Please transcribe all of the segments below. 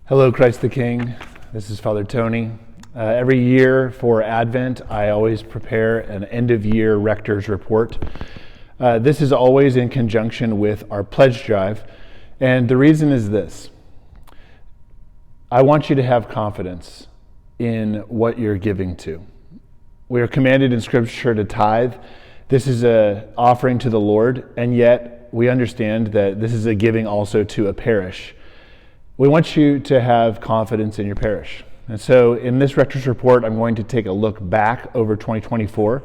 Hello, Christ the King. This is Father Tony. Every year for Advent, I always prepare an end-of-year Rector's report. This is always in conjunction with our pledge drive, and the reason is this. I want you to have confidence in what you're giving to. We are commanded in Scripture to tithe. This is an offering to the Lord, and yet we understand that this is a giving also to a parish. We want you to have confidence in your parish. And so in this Rector's report, I'm going to take a look back over 2024,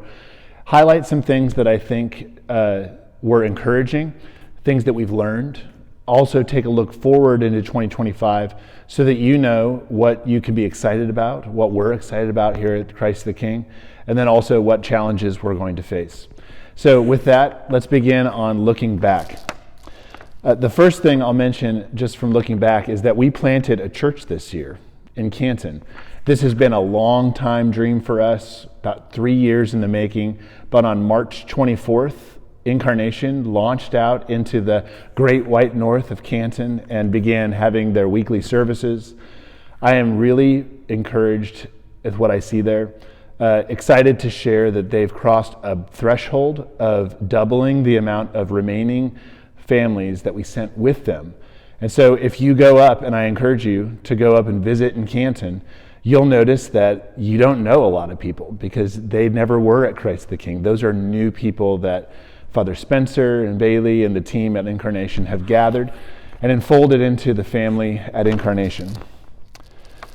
highlight some things that I think were encouraging, things that we've learned, also take a look forward into 2025 so that you know what you can be excited about, what we're excited about here at Christ the King, and then also what challenges we're going to face. So with that, let's begin on looking back. The first thing I'll mention just from looking back is that we planted a church this year in Canton. This has been a long time dream for us, about 3 years in the making, but on March 24th, Incarnation launched out into the great white north of Canton and began having their weekly services. I am really encouraged with what I see there. Excited to share that they've crossed a threshold of doubling the amount of remaining families that we sent with them. And so if you go up, and I encourage you to go up and visit in Canton, you'll notice that you don't know a lot of people because they never were at Christ the King. Those are new people that Father Spencer and Bailey and the team at Incarnation have gathered and enfolded into the family at Incarnation.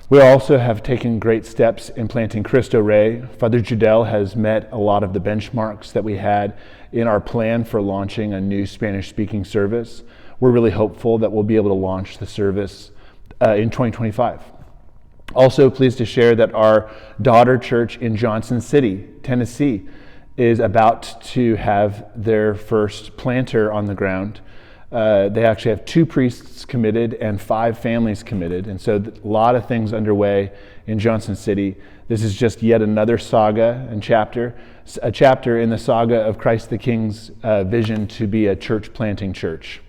We also have taken great steps in planting Cristo Rey. Father Judel has met a lot of the benchmarks that we had in our plan for launching a new Spanish-speaking service. We're really hopeful that we'll be able to launch the service in 2025. Also pleased to share that our daughter church in Johnson City, Tennessee, is about to have their first planter on the ground. They actually have 2 priests committed and 5 families committed. And so a lot of things underway in Johnson City. This is just yet another saga and a chapter in the saga of Christ the King's vision to be a church planting church.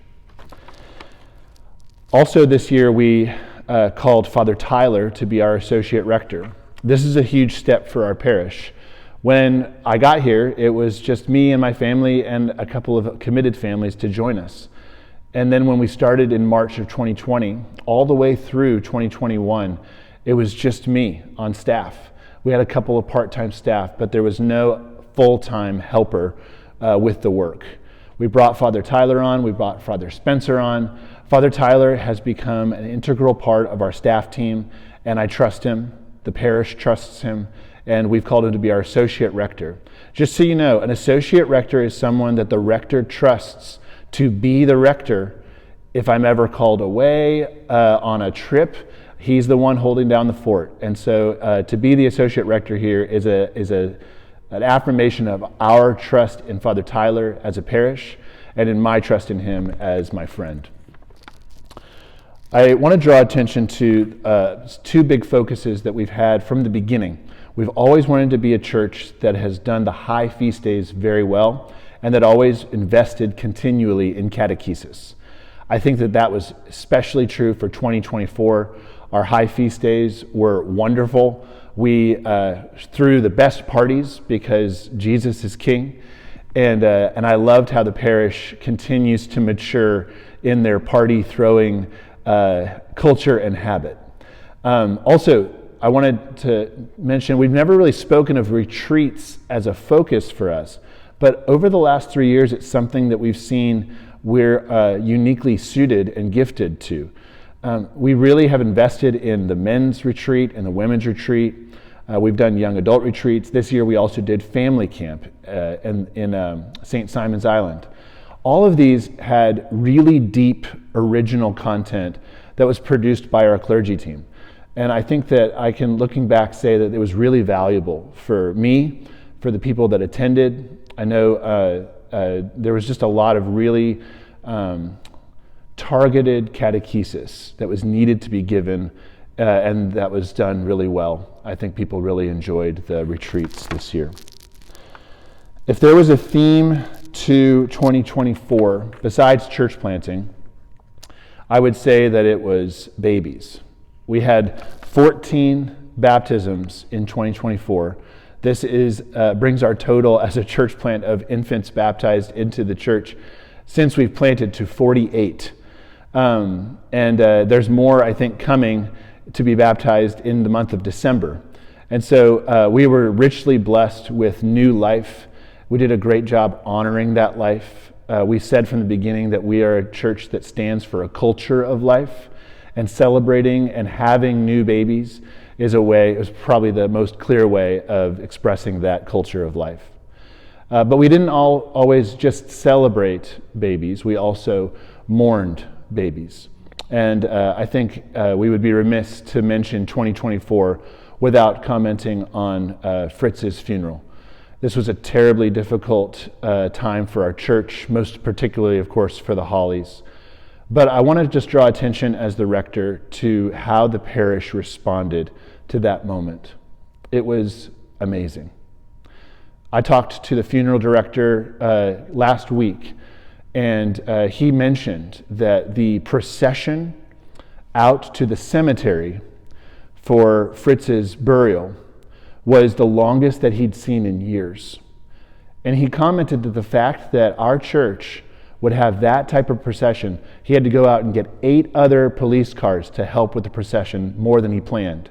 Also this year we called Father Tyler to be our associate rector. This is a huge step for our parish. When I got here, it was just me and my family and a couple of committed families to join us. And then when we started in March of 2020, all the way through 2021, it was just me on staff. We had a couple of part-time staff, but there was no full-time helper with the work. We brought Father Tyler on, we brought Father Spencer on. Father Tyler has become an integral part of our staff team, and I trust him, the parish trusts him, and we've called him to be our associate rector. Just so you know, an associate rector is someone that the rector trusts to be the rector. If I'm ever called away on a trip, he's the one holding down the fort. And so to be the associate rector here is an affirmation of our trust in Father Tyler as a parish and in my trust in him as my friend. I want to draw attention to 2 big focuses that we've had from the beginning. We've always wanted to be a church that has done the high feast days very well and that always invested continually in catechesis. I think that was especially true for 2024. Our high feast days were wonderful. We threw the best parties because Jesus is King, and I loved how the parish continues to mature in their party throwing culture and habit. Also, I wanted to mention we've never really spoken of retreats as a focus for us, but over the last 3 years, it's something that we've seen we're uniquely suited and gifted to. We really have invested in the men's retreat and the women's retreat. We've done young adult retreats. This year we also did family camp in St. Simon's Island. All of these had really deep original content that was produced by our clergy team. And I think that I can, looking back, say that it was really valuable for me, for the people that attended. I know there was just a lot of really targeted catechesis that was needed to be given, and that was done really well. I think people really enjoyed the retreats this year. If there was a theme to 2024, besides church planting, I would say that it was babies. We had 14 baptisms in 2024. This brings our total as a church plant of infants baptized into the church since we've planted to 48. There's more, I think, coming to be baptized in the month of December. And so we were richly blessed with new life. We did a great job honoring that life. We said from the beginning that we are a church that stands for a culture of life, and celebrating and having new babies is probably the most clear way of expressing that culture of life. But we didn't always just celebrate babies, we also mourned babies. And I think we would be remiss to mention 2024 without commenting on Fritz's funeral. This was a terribly difficult time for our church, most particularly, of course, for the Hollies. But I want to just draw attention as the rector to how the parish responded to that moment. It was amazing. I talked to the funeral director last week, and he mentioned that the procession out to the cemetery for Fritz's burial was the longest that he'd seen in years. And he commented that the fact that our church would have that type of procession, he had to go out and get 8 other police cars to help with the procession, more than he planned.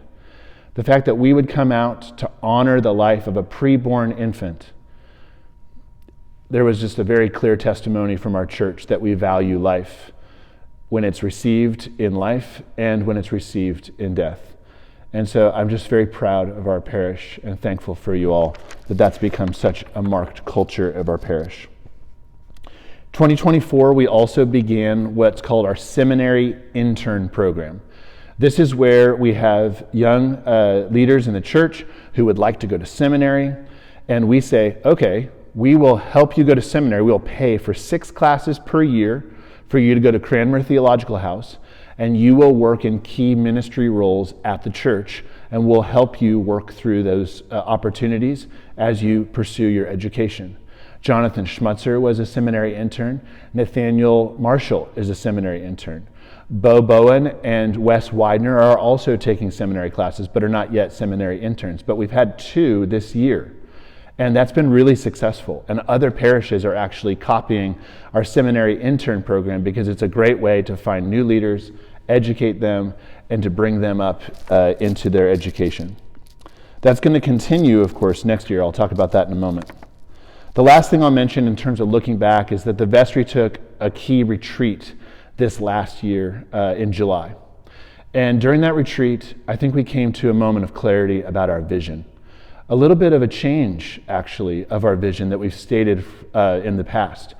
The fact that we would come out to honor the life of a preborn infant, there was just a very clear testimony from our church that we value life when it's received in life and when it's received in death. And so I'm just very proud of our parish and thankful for you all that that's become such a marked culture of our parish. 2024, we also began what's called our seminary intern program. This is where we have young leaders in the church who would like to go to seminary, and we say, okay, we will help you go to seminary. We'll pay for 6 classes per year for you to go to Cranmer Theological House, and you will work in key ministry roles at the church, and we'll help you work through those opportunities as you pursue your education. Jonathan Schmutzer was a seminary intern. Nathaniel Marshall is a seminary intern. Bo Bowen and Wes Widener are also taking seminary classes, but are not yet seminary interns. But we've had 2 this year, and that's been really successful. And other parishes are actually copying our seminary intern program because it's a great way to find new leaders, educate them, and to bring them up into their education. That's going to continue, of course, next year. I'll talk about that in a moment. The last thing I'll mention in terms of looking back is that the vestry took a key retreat this last year in July. And during that retreat, I think we came to a moment of clarity about our vision. A little bit of a change, actually, of our vision that we've stated in the past.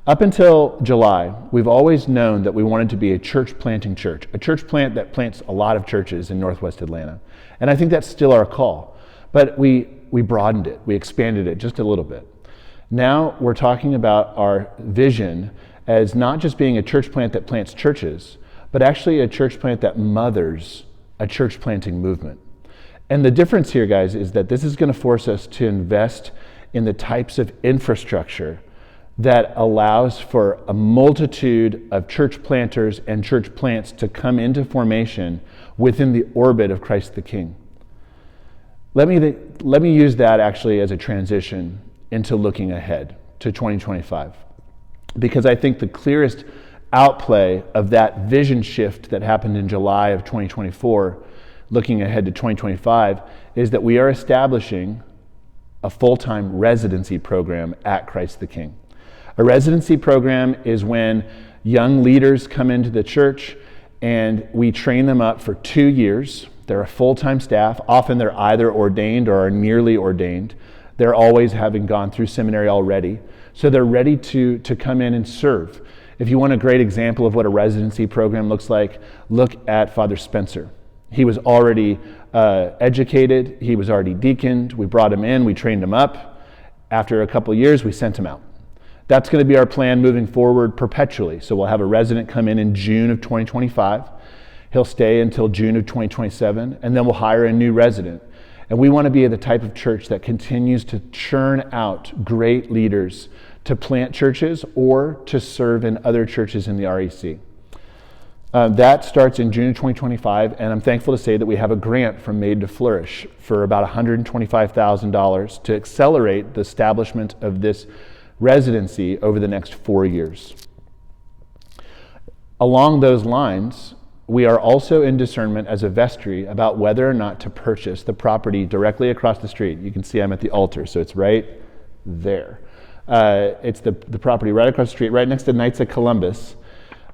Up until July, we've always known that we wanted to be a church planting church, a church plant that plants a lot of churches in Northwest Atlanta. And I think that's still our call. But we broadened it, we expanded it just a little bit. Now we're talking about our vision as not just being a church plant that plants churches, but actually a church plant that mothers a church planting movement. And the difference here, guys, is that this is going to force us to invest in the types of infrastructure that allows for a multitude of church planters and church plants to come into formation within the orbit of Christ the King. Let me use that actually as a transition into looking ahead to 2025. Because I think the clearest outplay of that vision shift that happened in July of 2024, looking ahead to 2025, is that we are establishing a full-time residency program at Christ the King. A residency program is when young leaders come into the church and we train them up for 2 years. They're a full-time staff. Often they're either ordained or are nearly ordained. They're always having gone through seminary already. So they're ready to come in and serve. If you want a great example of what a residency program looks like, look at Father Spencer. He was already educated. He was already deaconed. We brought him in. We trained him up. After a couple of years, we sent him out. That's going to be our plan moving forward perpetually. So we'll have a resident come in June of 2025. He'll stay until June of 2027, and then we'll hire a new resident. And we want to be the type of church that continues to churn out great leaders to plant churches or to serve in other churches in the REC. That starts in June of 2025, and I'm thankful to say that we have a grant from Made to Flourish for about $125,000 to accelerate the establishment of this residency over the next 4 years. Along those lines, we are also in discernment as a vestry about whether or not to purchase the property directly across the street. You can see I'm at the altar, so it's right there. It's the property right across the street, right next to Knights of Columbus.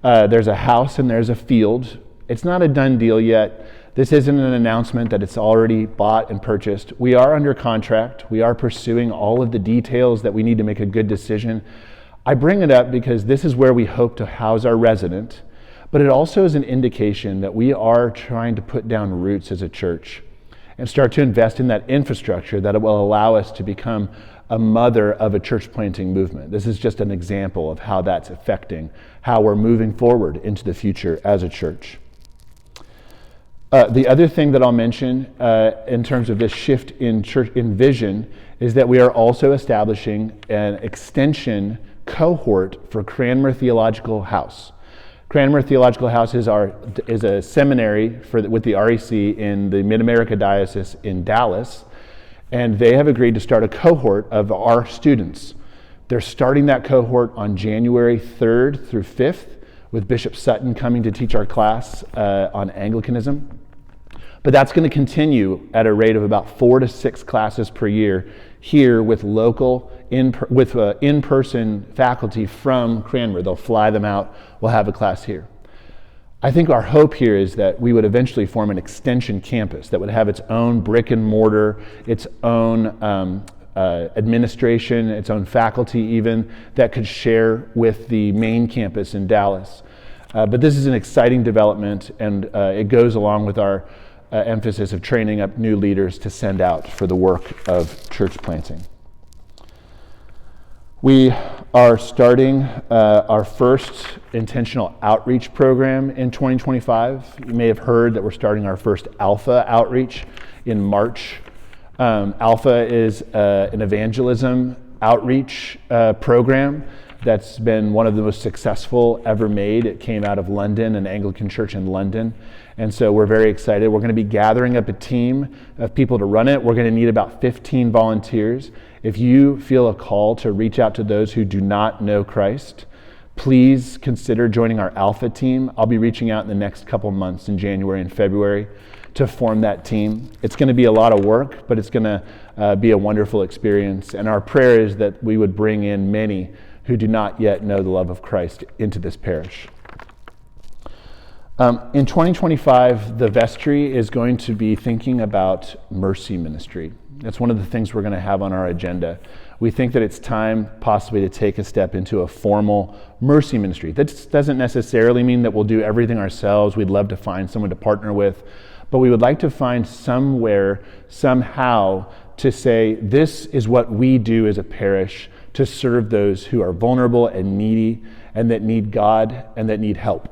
There's a house and there's a field. It's not a done deal yet. This isn't an announcement that it's already bought and purchased. We are under contract. We are pursuing all of the details that we need to make a good decision. I bring it up because this is where we hope to house our resident, but it also is an indication that we are trying to put down roots as a church and start to invest in that infrastructure that will allow us to become a mother of a church planting movement. This is just an example of how that's affecting how we're moving forward into the future as a church. The other thing that I'll mention in terms of this shift in church in vision is that we are also establishing an extension cohort for Cranmer Theological House. Cranmer Theological House is a seminary with the REC in the Mid-America Diocese in Dallas, and they have agreed to start a cohort of our students. They're starting that cohort on January 3rd through 5th, with Bishop Sutton coming to teach our class on Anglicanism. But that's going to continue at a rate of about 4 to 6 classes per year here with local, in-person faculty from Cranmer. They'll fly them out. We'll have a class here. I think our hope here is that we would eventually form an extension campus that would have its own brick and mortar, its own administration, its own faculty even, that could share with the main campus in Dallas. But this is an exciting development, and it goes along with our emphasis of training up new leaders to send out for the work of church planting. We are starting our first intentional outreach program in 2025. You may have heard that we're starting our first Alpha outreach in March. Alpha is an evangelism outreach program that's been one of the most successful ever made. It came out of London, an Anglican church in London. And so we're very excited. We're going to be gathering up a team of people to run it. We're going to need about 15 volunteers. If you feel a call to reach out to those who do not know Christ, please consider joining our Alpha team. I'll be reaching out in the next couple months in January and February to form that team. It's going to be a lot of work, but it's going to be a wonderful experience. And our prayer is that we would bring in many who do not yet know the love of Christ into this parish. In 2025, the vestry is going to be thinking about mercy ministry. That's one of the things we're going to have on our agenda. We think that it's time possibly to take a step into a formal mercy ministry. That doesn't necessarily mean that we'll do everything ourselves. We'd love to find someone to partner with, but we would like to find somewhere, somehow, to say this is what we do as a parish to serve those who are vulnerable and needy and that need God and that need help.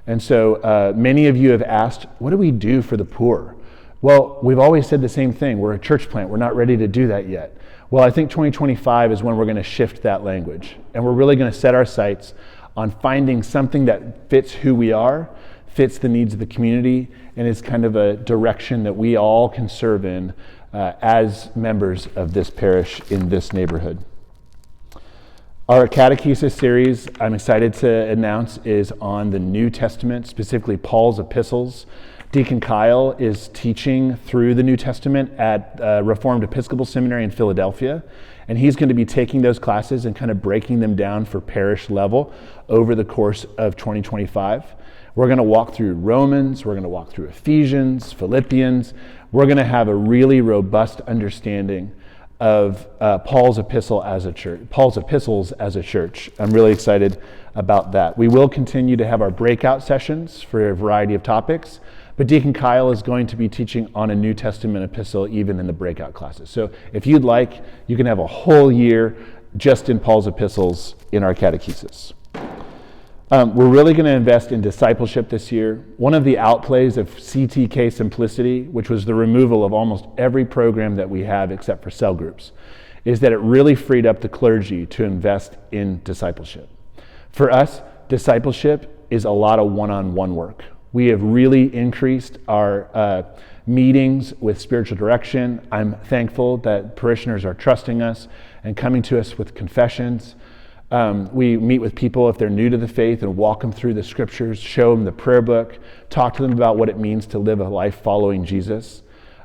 And so many of you have asked, what do we do for the poor? Well, we've always said the same thing. We're a church plant. We're not ready to do that yet. Well, I think 2025 is when we're going to shift that language. And we're really going to set our sights on finding something that fits who we are, fits the needs of the community, and is kind of a direction that we all can serve in as members of this parish in this neighborhood. Our catechesis series, I'm excited to announce, is on the New Testament, specifically Paul's epistles. Deacon Kyle is teaching through the New Testament at Reformed Episcopal Seminary in Philadelphia, and he's going to be taking those classes and kind of breaking them down for parish level over the course of 2025. We're going to walk through Romans, we're going to walk through Ephesians, Philippians. We're going to have a really robust understanding of Paul's epistles as a church. I'm really excited about that. We will continue to have our breakout sessions for a variety of topics, but Deacon Kyle is going to be teaching on a New Testament epistle even in the breakout classes. So if you'd like, you can have a whole year just in Paul's epistles in our catechesis. We're really going to invest in discipleship this year. One of the outplays of CTK Simplicity, which was the removal of almost every program that we have except for cell groups, is that it really freed up the clergy to invest in discipleship. For us, discipleship is a lot of one-on-one work. We have really increased our meetings with spiritual direction. I'm thankful that parishioners are trusting us and coming to us with confessions. We meet with people if they're new to the faith and walk them through the scriptures, show them the prayer book, talk to them about what it means to live a life following Jesus.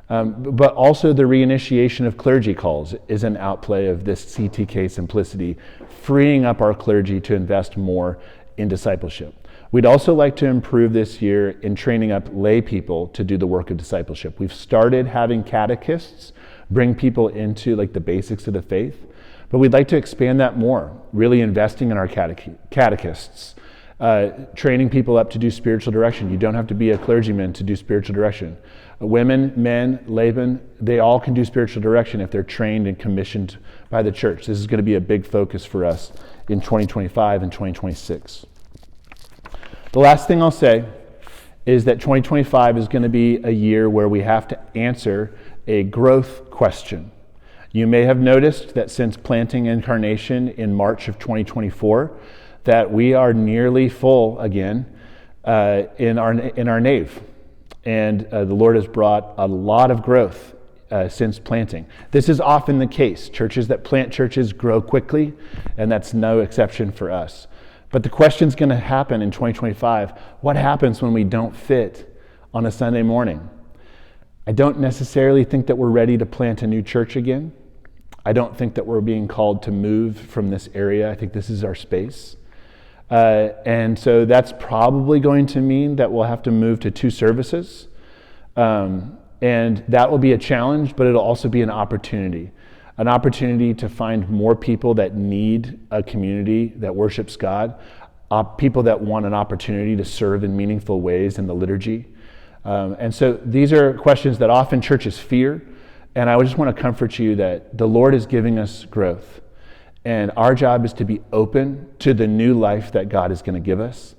But also the reinitiation of clergy calls is an outplay of this CTK simplicity, freeing up our clergy to invest more in discipleship. We'd also like to improve this year in training up lay people to do the work of discipleship. We've started having catechists bring people into like the basics of the faith, but we'd like to expand that more, really investing in our catechists, training people up to do spiritual direction. You don't have to be a clergyman to do spiritual direction. Women, men, laymen, they all can do spiritual direction if they're trained and commissioned by the church. This is going to be a big focus for us in 2025 and 2026. The last thing I'll say is that 2025 is going to be a year where we have to answer a growth question. You may have noticed that since planting Incarnation in March of 2024, that we are nearly full again in our nave. And the Lord has brought a lot of growth since planting. This is often the case. Churches that plant churches grow quickly, and that's no exception for us. But the question's going to happen in 2025. What happens when we don't fit on a Sunday morning? I don't necessarily think that we're ready to plant a new church again. I don't think that we're being called to move from this area. I think this is our space. And so that's probably going to mean that we'll have to move to 2 services. And that will be a challenge, but it'll also be an opportunity to find more people that need a community that worships God, people that want an opportunity to serve in meaningful ways in the liturgy. And so these are questions that often churches fear. And I just want to comfort you that the Lord is giving us growth. And our job is to be open to the new life that God is going to give us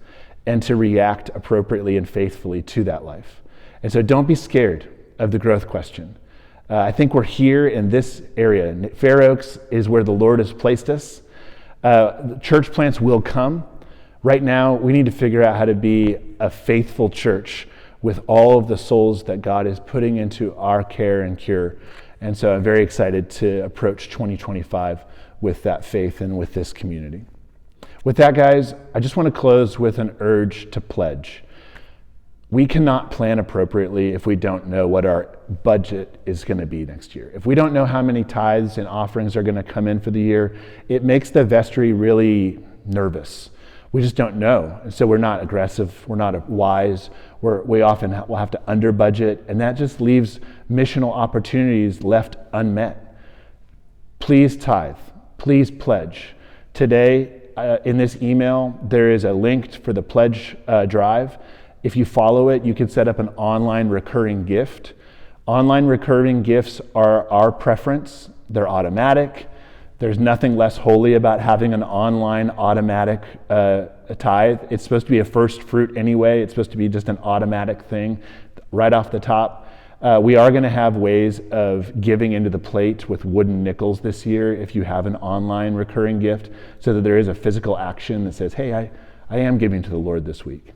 and to react appropriately and faithfully to that life. And so don't be scared of the growth question. I think we're here in this area. Fair Oaks is where the Lord has placed us. Church plants will come. Right now, we need to figure out how to be a faithful church with all of the souls that God is putting into our care and cure. And so I'm very excited to approach 2025 with that faith and with this community. With that, guys, I just want to close with an urge to pledge. We cannot plan appropriately if we don't know what our budget is going to be next year. If we don't know how many tithes and offerings are going to come in for the year, it makes the vestry really nervous. We just don't know. And so we're not aggressive, we're not wise, we often will have to under budget, and that just leaves missional opportunities left unmet. Please tithe, please pledge. Today, in this email, there is a link for the pledge drive. If you follow it, you can set up an online recurring gift. Online recurring gifts are our preference. They're automatic. There's nothing less holy about having an online automatic tithe. It's supposed to be a first fruit anyway. It's supposed to be just an automatic thing right off the top. We are going to have ways of giving into the plate with wooden nickels this year if you have an online recurring gift, so that there is a physical action that says, hey, I am giving to the Lord this week.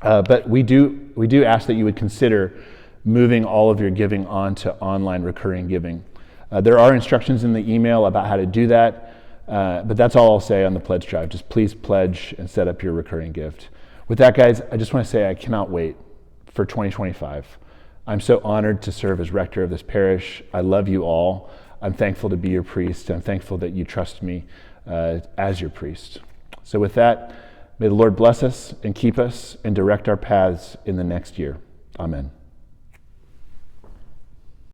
But we do ask that you would consider moving all of your giving on to online recurring giving. There are instructions in the email about how to do that, but that's all I'll say on the pledge drive. Just please pledge and set up your recurring gift. With that, guys, I just want to say I cannot wait for 2025. I'm so honored to serve as rector of this parish. I love you all. I'm thankful to be your priest. I'm thankful that you trust me as your priest. So with that, may the Lord bless us and keep us and direct our paths in the next year. Amen.